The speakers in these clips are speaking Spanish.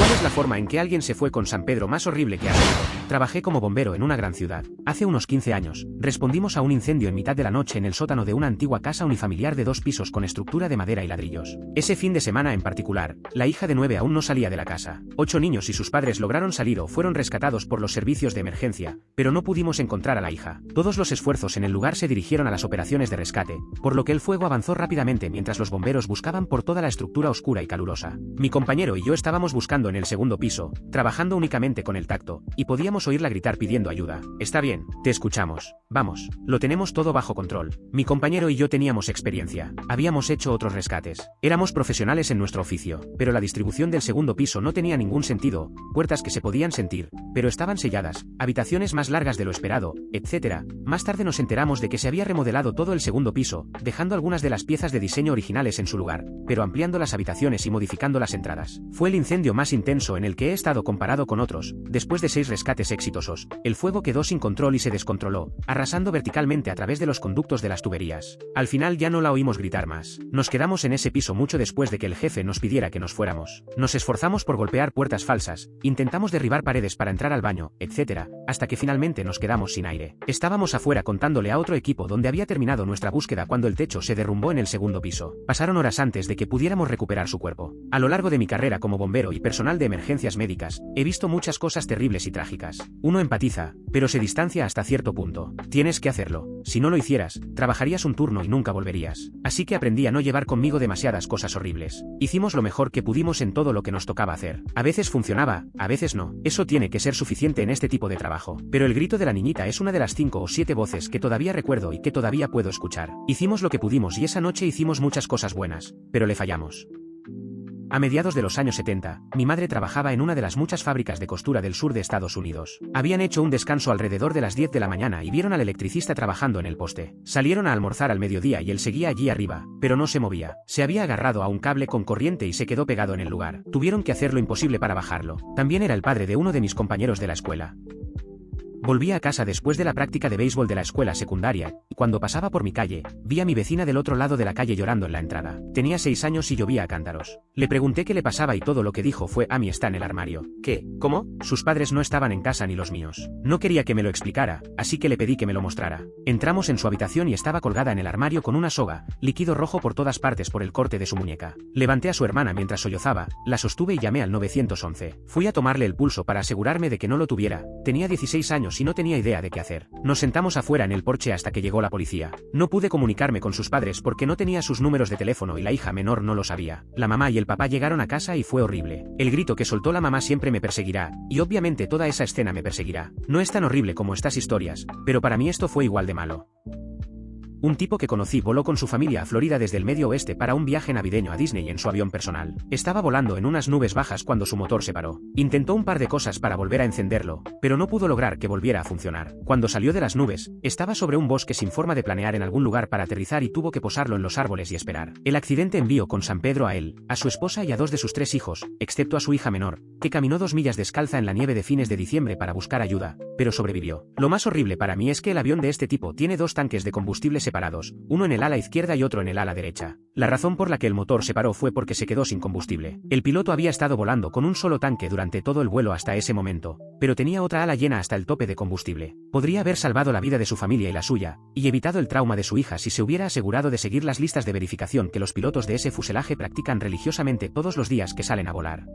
¿Cuál es la forma en que alguien se fue con San Pedro más horrible que has visto? Trabajé como bombero en una gran ciudad. Hace unos 15 años, respondimos a un incendio en mitad de la noche en el sótano de una antigua casa unifamiliar de 2 pisos con estructura de madera y ladrillos. Ese fin de semana en particular, la hija de 9 aún no salía de la casa. 8 niños y sus padres lograron salir o fueron rescatados por los servicios de emergencia, pero no pudimos encontrar a la hija. Todos los esfuerzos en el lugar se dirigieron a las operaciones de rescate, por lo que el fuego avanzó rápidamente mientras los bomberos buscaban por toda la estructura oscura y calurosa. Mi compañero y yo estábamos buscando en el segundo piso, trabajando únicamente con el tacto, y podíamos oírla gritar pidiendo ayuda. Está bien, te escuchamos. Vamos, lo tenemos todo bajo control. Mi compañero y yo teníamos experiencia. Habíamos hecho otros rescates. Éramos profesionales en nuestro oficio, pero la distribución del segundo piso no tenía ningún sentido, puertas que se podían sentir, pero estaban selladas, habitaciones más largas de lo esperado, etc. Más tarde nos enteramos de que se había remodelado todo el segundo piso, dejando algunas de las piezas de diseño originales en su lugar, pero ampliando las habitaciones y modificando las entradas. Fue el incendio más intenso en el que he estado comparado con otros. Después de 6 rescates exitosos, el fuego quedó sin control y se descontroló, arrasando verticalmente a través de los conductos de las tuberías. Al final ya no la oímos gritar más. Nos quedamos en ese piso mucho después de que el jefe nos pidiera que nos fuéramos. Nos esforzamos por golpear puertas falsas, intentamos derribar paredes para entrar al baño, etc., hasta que finalmente nos quedamos sin aire. Estábamos afuera contándole a otro equipo donde había terminado nuestra búsqueda cuando el techo se derrumbó en el segundo piso. Pasaron horas antes de que pudiéramos recuperar su cuerpo. A lo largo de mi carrera como bombero y personal de emergencias médicas, he visto muchas cosas terribles y trágicas. Uno empatiza, pero se distancia hasta cierto punto. Tienes que hacerlo. Si no lo hicieras, trabajarías un turno y nunca volverías. Así que aprendí a no llevar conmigo demasiadas cosas horribles. Hicimos lo mejor que pudimos en todo lo que nos tocaba hacer. A veces funcionaba, a veces no. Eso tiene que ser suficiente en este tipo de trabajo. Pero el grito de la niñita es una de las 5 o 7 voces que todavía recuerdo y que todavía puedo escuchar. Hicimos lo que pudimos y esa noche hicimos muchas cosas buenas, pero le fallamos. A mediados de los años 70, mi madre trabajaba en una de las muchas fábricas de costura del sur de Estados Unidos. Habían hecho un descanso alrededor de las 10 de la mañana y vieron al electricista trabajando en el poste. Salieron a almorzar al mediodía y él seguía allí arriba, pero no se movía. Se había agarrado a un cable con corriente y se quedó pegado en el lugar. Tuvieron que hacer lo imposible para bajarlo. También era el padre de uno de mis compañeros de la escuela. Volví a casa después de la práctica de béisbol de la escuela secundaria, y cuando pasaba por mi calle, vi a mi vecina del otro lado de la calle llorando en la entrada. Tenía 6 años y llovía a cántaros. Le pregunté qué le pasaba y todo lo que dijo fue: Amy está en el armario. ¿Qué? ¿Cómo? Sus padres no estaban en casa ni los míos. No quería que me lo explicara, así que le pedí que me lo mostrara. Entramos en su habitación y estaba colgada en el armario con una soga, líquido rojo por todas partes por el corte de su muñeca. Levanté a su hermana mientras sollozaba, la sostuve y llamé al 911. Fui a tomarle el pulso para asegurarme de que no lo tuviera. Tenía 16 años y no tenía idea de qué hacer. Nos sentamos afuera en el porche hasta que llegó la policía. No pude comunicarme con sus padres porque no tenía sus números de teléfono y la hija menor no lo sabía. La mamá y el papá llegaron a casa y fue horrible. El grito que soltó la mamá siempre me perseguirá, y obviamente toda esa escena me perseguirá. No es tan horrible como estas historias, pero para mí esto fue igual de malo. Un tipo que conocí voló con su familia a Florida desde el medio oeste para un viaje navideño a Disney en su avión personal. Estaba volando en unas nubes bajas cuando su motor se paró. Intentó un par de cosas para volver a encenderlo, pero no pudo lograr que volviera a funcionar. Cuando salió de las nubes, estaba sobre un bosque sin forma de planear en algún lugar para aterrizar y tuvo que posarlo en los árboles y esperar. El accidente envió con San Pedro a él, a su esposa y a 2 de sus 3 hijos, excepto a su hija menor, que caminó 2 millas descalza en la nieve de fines de diciembre para buscar ayuda, pero sobrevivió. Lo más horrible para mí es que el avión de este tipo tiene 2 tanques de combustible separados, uno en el ala izquierda y otro en el ala derecha. La razón por la que el motor se paró fue porque se quedó sin combustible. El piloto había estado volando con un solo tanque durante todo el vuelo hasta ese momento, pero tenía otra ala llena hasta el tope de combustible. Podría haber salvado la vida de su familia y la suya, y evitado el trauma de su hija si se hubiera asegurado de seguir las listas de verificación que los pilotos de ese fuselaje practican religiosamente todos los días que salen a volar.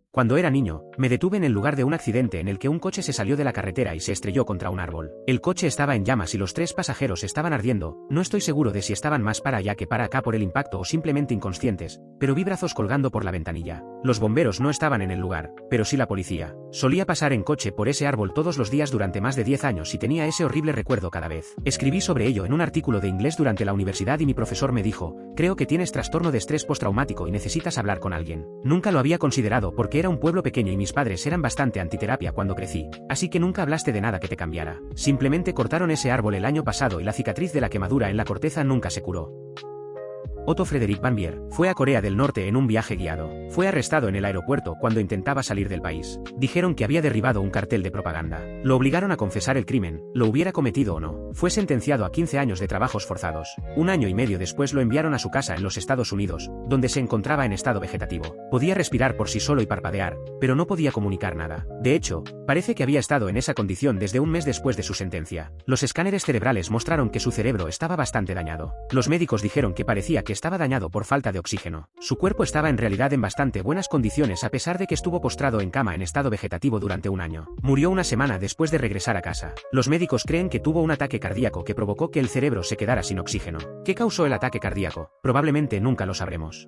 Cuando era niño, me detuve en el lugar de un accidente en el que un coche se salió de la carretera y se estrelló contra un árbol. El coche estaba en llamas y los 3 pasajeros estaban ardiendo. No estoy seguro de si estaban más para allá que para acá por el impacto o simplemente inconscientes, pero vi brazos colgando por la ventanilla. Los bomberos no estaban en el lugar, pero sí la policía. Solía pasar en coche por ese árbol todos los días durante más de 10 años y tenía ese horrible recuerdo cada vez. Escribí sobre ello en un artículo de inglés durante la universidad y mi profesor me dijo: creo que tienes trastorno de estrés postraumático y necesitas hablar con alguien. Nunca lo había considerado porque era un pueblo pequeño y mis padres eran bastante antiterapia cuando crecí, así que nunca hablaste de nada que te cambiara. Simplemente cortaron ese árbol el año pasado y la cicatriz de la quemadura en la corteza nunca se curó. Otto Frederick Van Bier, fue a Corea del Norte en un viaje guiado. Fue arrestado en el aeropuerto cuando intentaba salir del país. Dijeron que había derribado un cartel de propaganda. Lo obligaron a confesar el crimen, lo hubiera cometido o no. Fue sentenciado a 15 años de trabajos forzados. Un año y medio después lo enviaron a su casa en los Estados Unidos, donde se encontraba en estado vegetativo. Podía respirar por sí solo y parpadear, pero no podía comunicar nada. De hecho, parece que había estado en esa condición desde un mes después de su sentencia. Los escáneres cerebrales mostraron que su cerebro estaba bastante dañado. Los médicos dijeron que parecía que estaba dañado por falta de oxígeno. Su cuerpo estaba en realidad en bastante buenas condiciones a pesar de que estuvo postrado en cama en estado vegetativo durante un año. Murió una semana después de regresar a casa. Los médicos creen que tuvo un ataque cardíaco que provocó que el cerebro se quedara sin oxígeno. ¿Qué causó el ataque cardíaco? Probablemente nunca lo sabremos.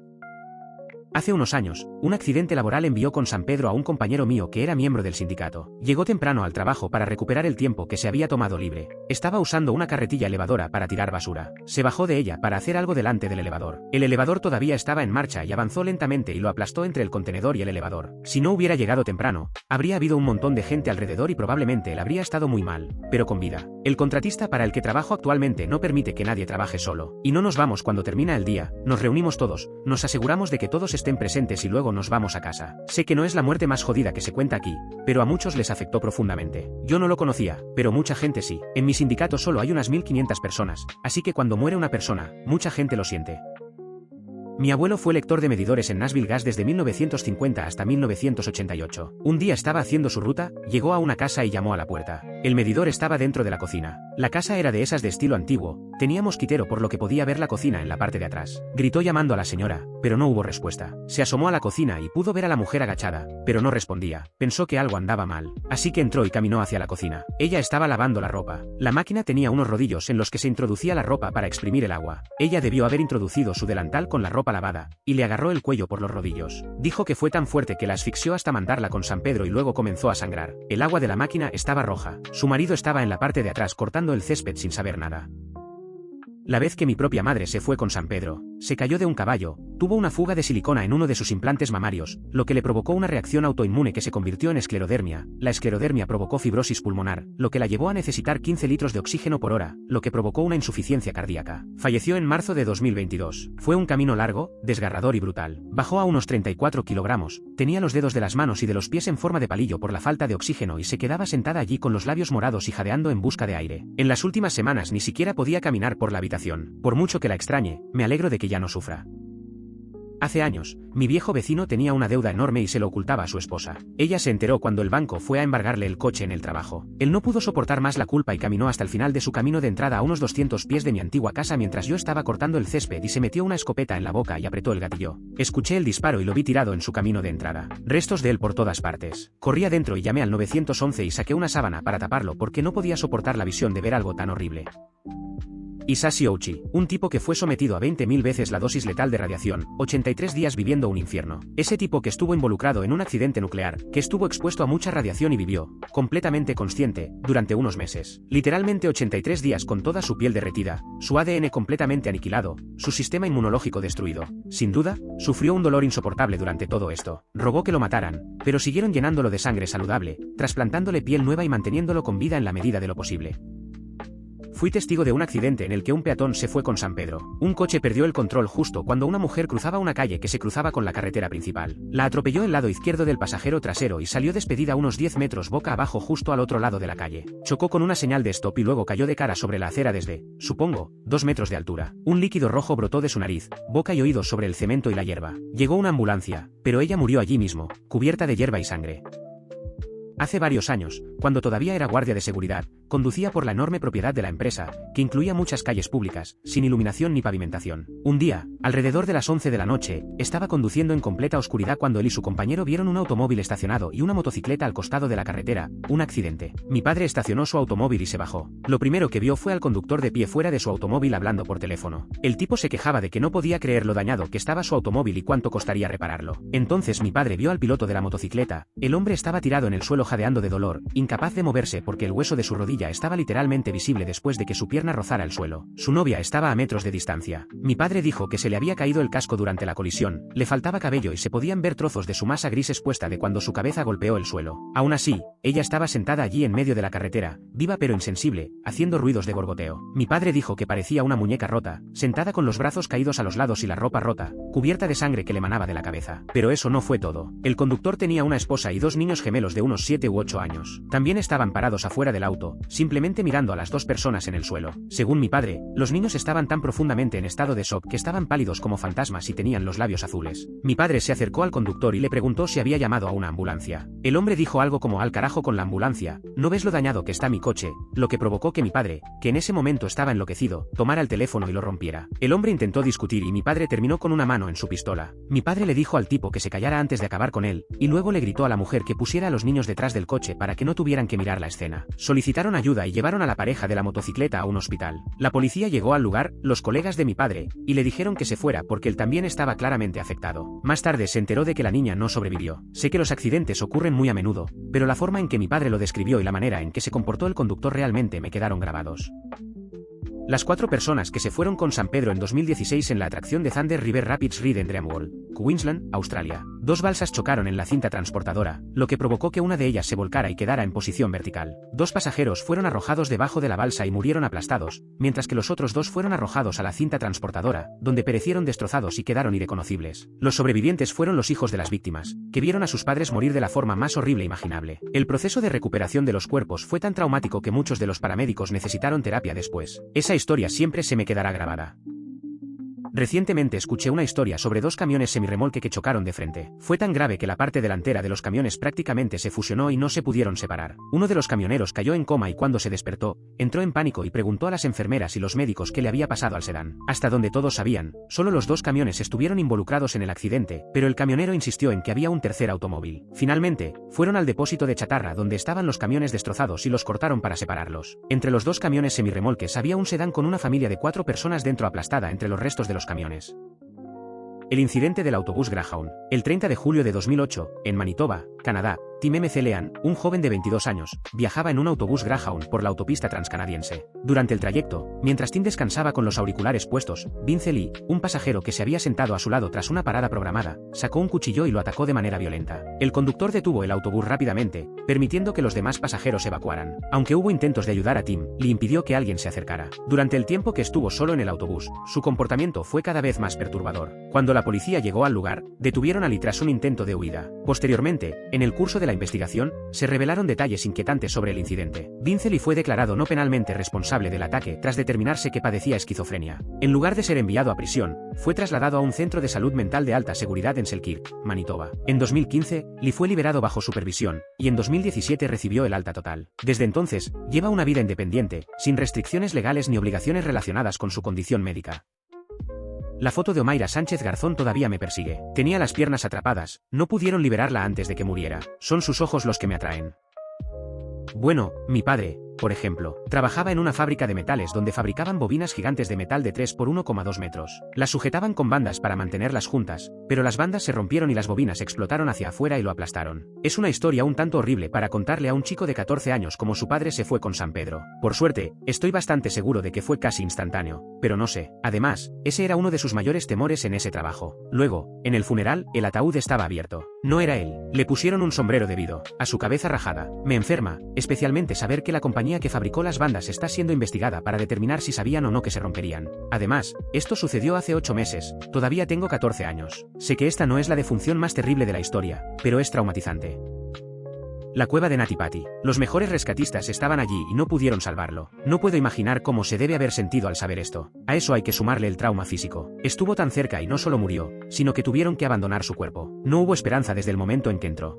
Hace unos años, un accidente laboral envió con San Pedro a un compañero mío que era miembro del sindicato. Llegó temprano al trabajo para recuperar el tiempo que se había tomado libre. Estaba usando una carretilla elevadora para tirar basura. Se bajó de ella para hacer algo delante del elevador. El elevador todavía estaba en marcha y avanzó lentamente y lo aplastó entre el contenedor y el elevador. Si no hubiera llegado temprano, habría habido un montón de gente alrededor y probablemente él habría estado muy mal, pero con vida. El contratista para el que trabajo actualmente no permite que nadie trabaje solo. Y no nos vamos cuando termina el día, nos reunimos todos, nos aseguramos de que todos estén presentes y luego nos vamos a casa. Sé que no es la muerte más jodida que se cuenta aquí, pero a muchos les afectó profundamente. Yo no lo conocía, pero mucha gente sí. En mi sindicato solo hay unas 1500 personas, así que cuando muere una persona, mucha gente lo siente. Mi abuelo fue lector de medidores en Nashville Gas desde 1950 hasta 1988. Un día estaba haciendo su ruta, llegó a una casa y llamó a la puerta. El medidor estaba dentro de la cocina. La casa era de esas de estilo antiguo, tenía mosquitero por lo que podía ver la cocina en la parte de atrás. Gritó llamando a la señora, pero no hubo respuesta. Se asomó a la cocina y pudo ver a la mujer agachada, pero no respondía. Pensó que algo andaba mal, así que entró y caminó hacia la cocina. Ella estaba lavando la ropa. La máquina tenía unos rodillos en los que se introducía la ropa para exprimir el agua. Ella debió haber introducido su delantal con la ropa lavada, y le agarró el cuello por los rodillos. Dijo que fue tan fuerte que la asfixió hasta mandarla con San Pedro y luego comenzó a sangrar. El agua de la máquina estaba roja. Su marido estaba en la parte de atrás cortando el césped sin saber nada. La vez que mi propia madre se fue con San Pedro, se cayó de un caballo, tuvo una fuga de silicona en uno de sus implantes mamarios, lo que le provocó una reacción autoinmune que se convirtió en esclerodermia. La esclerodermia provocó fibrosis pulmonar, lo que la llevó a necesitar 15 litros de oxígeno por hora, lo que provocó una insuficiencia cardíaca. Falleció en marzo de 2022. Fue un camino largo, desgarrador y brutal. Bajó a unos 34 kilogramos, tenía los dedos de las manos y de los pies en forma de palillo por la falta de oxígeno y se quedaba sentada allí con los labios morados y jadeando en busca de aire. En las últimas semanas ni siquiera podía caminar por la habitación. Por mucho que la extrañe, me alegro de que ya no sufra. Hace años, mi viejo vecino tenía una deuda enorme y se lo ocultaba a su esposa. Ella se enteró cuando el banco fue a embargarle el coche en el trabajo. Él no pudo soportar más la culpa y caminó hasta el final de su camino de entrada a unos 200 pies de mi antigua casa mientras yo estaba cortando el césped y se metió una escopeta en la boca y apretó el gatillo. Escuché el disparo y lo vi tirado en su camino de entrada. Restos de él por todas partes. Corrí adentro y llamé al 911 y saqué una sábana para taparlo porque no podía soportar la visión de ver algo tan horrible. Hisashi Ouchi, un tipo que fue sometido a 20.000 veces la dosis letal de radiación, 83 días viviendo un infierno. Ese tipo que estuvo involucrado en un accidente nuclear, que estuvo expuesto a mucha radiación y vivió, completamente consciente, durante unos meses. Literalmente 83 días con toda su piel derretida, su ADN completamente aniquilado, su sistema inmunológico destruido. Sin duda, sufrió un dolor insoportable durante todo esto. Rogó que lo mataran, pero siguieron llenándolo de sangre saludable, trasplantándole piel nueva y manteniéndolo con vida en la medida de lo posible. Fui testigo de un accidente en el que un peatón se fue con San Pedro. Un coche perdió el control justo cuando una mujer cruzaba una calle que se cruzaba con la carretera principal. La atropelló el lado izquierdo del pasajero trasero y salió despedida unos 10 metros boca abajo justo al otro lado de la calle. Chocó con una señal de stop y luego cayó de cara sobre la acera desde, supongo, 2 metros de altura. Un líquido rojo brotó de su nariz, boca y oídos sobre el cemento y la hierba. Llegó una ambulancia, pero ella murió allí mismo, cubierta de hierba y sangre. Hace varios años, cuando todavía era guardia de seguridad, conducía por la enorme propiedad de la empresa, que incluía muchas calles públicas, sin iluminación ni pavimentación. Un día, alrededor de las 11 de la noche, estaba conduciendo en completa oscuridad cuando él y su compañero vieron un automóvil estacionado y una motocicleta al costado de la carretera, un accidente. Mi padre estacionó su automóvil y se bajó. Lo primero que vio fue al conductor de pie fuera de su automóvil hablando por teléfono. El tipo se quejaba de que no podía creer lo dañado que estaba su automóvil y cuánto costaría repararlo. Entonces mi padre vio al piloto de la motocicleta, el hombre estaba tirado en el suelo jadeando de dolor, incapaz incapaz de moverse porque el hueso de su rodilla estaba literalmente visible después de que su pierna rozara el suelo. Su novia estaba a metros de distancia. Mi padre dijo que se le había caído el casco durante la colisión, le faltaba cabello y se podían ver trozos de su masa gris expuesta de cuando su cabeza golpeó el suelo. Aún así, ella estaba sentada allí en medio de la carretera, viva pero insensible, haciendo ruidos de gorgoteo. Mi padre dijo que parecía una muñeca rota, sentada con los brazos caídos a los lados y la ropa rota, cubierta de sangre que le emanaba de la cabeza. Pero eso no fue todo. El conductor tenía una esposa y dos niños gemelos de unos 7 u 8 años. También estaban parados afuera del auto, simplemente mirando a las dos personas en el suelo. Según mi padre, los niños estaban tan profundamente en estado de shock que estaban pálidos como fantasmas y tenían los labios azules. Mi padre se acercó al conductor y le preguntó si había llamado a una ambulancia. El hombre dijo algo como al carajo con la ambulancia, ¿no ves lo dañado que está mi coche? Lo que provocó que mi padre, que en ese momento estaba enloquecido, tomara el teléfono y lo rompiera. El hombre intentó discutir y mi padre terminó con una mano en su pistola. Mi padre le dijo al tipo que se callara antes de acabar con él, y luego le gritó a la mujer que pusiera a los niños detrás del coche para que no tuvieran que mirar la escena. Solicitaron ayuda y llevaron a la pareja de la motocicleta a un hospital. La policía llegó al lugar, los colegas de mi padre, y le dijeron que se fuera porque él también estaba claramente afectado. Más tarde se enteró de que la niña no sobrevivió. Sé que los accidentes ocurren muy a menudo, pero la forma en que mi padre lo describió y la manera en que se comportó el conductor realmente me quedaron grabados. Las 4 personas que se fueron con San Pedro en 2016 en la atracción de Thunder River Rapids Ride en Dreamworld, Queensland, Australia. 2 balsas chocaron en la cinta transportadora, lo que provocó que una de ellas se volcara y quedara en posición vertical. 2 pasajeros fueron arrojados debajo de la balsa y murieron aplastados, mientras que los otros 2 fueron arrojados a la cinta transportadora, donde perecieron destrozados y quedaron irreconocibles. Los sobrevivientes fueron los hijos de las víctimas, que vieron a sus padres morir de la forma más horrible imaginable. El proceso de recuperación de los cuerpos fue tan traumático que muchos de los paramédicos necesitaron terapia después. Esa historia siempre se me quedará grabada. Recientemente escuché una historia sobre 2 camiones semirremolque que chocaron de frente. Fue tan grave que la parte delantera de los camiones prácticamente se fusionó y no se pudieron separar. Uno de los camioneros cayó en coma y cuando se despertó, entró en pánico y preguntó a las enfermeras y los médicos qué le había pasado al sedán. Hasta donde todos sabían, solo los 2 camiones estuvieron involucrados en el accidente, pero el camionero insistió en que había un tercer automóvil. Finalmente, fueron al depósito de chatarra donde estaban los camiones destrozados y los cortaron para separarlos. Entre los 2 camiones semirremolques había un sedán con una familia de 4 personas dentro aplastada entre los restos de los camiones. El incidente del autobús Greyhound. El 30 de julio de 2008, en Manitoba, Canadá, Tim M.C. Lean, un joven de 22 años, viajaba en un autobús Greyhound por la autopista transcanadiense. Durante el trayecto, mientras Tim descansaba con los auriculares puestos, Vince Lee, un pasajero que se había sentado a su lado tras una parada programada, sacó un cuchillo y lo atacó de manera violenta. El conductor detuvo el autobús rápidamente, permitiendo que los demás pasajeros evacuaran. Aunque hubo intentos de ayudar a Tim, Lee impidió que alguien se acercara. Durante el tiempo que estuvo solo en el autobús, su comportamiento fue cada vez más perturbador. Cuando la policía llegó al lugar, detuvieron a Lee tras un intento de huida. Posteriormente, en el curso de la investigación, se revelaron detalles inquietantes sobre el incidente. Vince Lee fue declarado no penalmente responsable del ataque tras determinarse que padecía esquizofrenia. En lugar de ser enviado a prisión, fue trasladado a un centro de salud mental de alta seguridad en Selkirk, Manitoba. En 2015, Lee fue liberado bajo supervisión, y en 2017 recibió el alta total. Desde entonces, lleva una vida independiente, sin restricciones legales ni obligaciones relacionadas con su condición médica. La foto de Omaira Sánchez Garzón todavía me persigue. Tenía las piernas atrapadas, no pudieron liberarla antes de que muriera. Son sus ojos los que me atraen. Bueno, mi padre, por ejemplo, trabajaba en una fábrica de metales donde fabricaban bobinas gigantes de metal de 3 por 1,2 metros. Las sujetaban con bandas para mantenerlas juntas, pero las bandas se rompieron y las bobinas explotaron hacia afuera y lo aplastaron. Es una historia un tanto horrible para contarle a un chico de 14 años como su padre se fue con San Pedro. Por suerte, estoy bastante seguro de que fue casi instantáneo, pero no sé. Además, ese era uno de sus mayores temores en ese trabajo. Luego, en el funeral, el ataúd estaba abierto. No era él. Le pusieron un sombrero debido a su cabeza rajada. Me enferma, especialmente saber que la compañía que fabricó las bandas está siendo investigada para determinar si sabían o no que se romperían. Además, esto sucedió hace 8 meses, todavía tengo 14 años. Sé que esta no es la defunción más terrible de la historia, pero es traumatizante. La cueva de Nati Patti. Los mejores rescatistas estaban allí y no pudieron salvarlo. No puedo imaginar cómo se debe haber sentido al saber esto. A eso hay que sumarle el trauma físico. Estuvo tan cerca y no solo murió, sino que tuvieron que abandonar su cuerpo. No hubo esperanza desde el momento en que entró.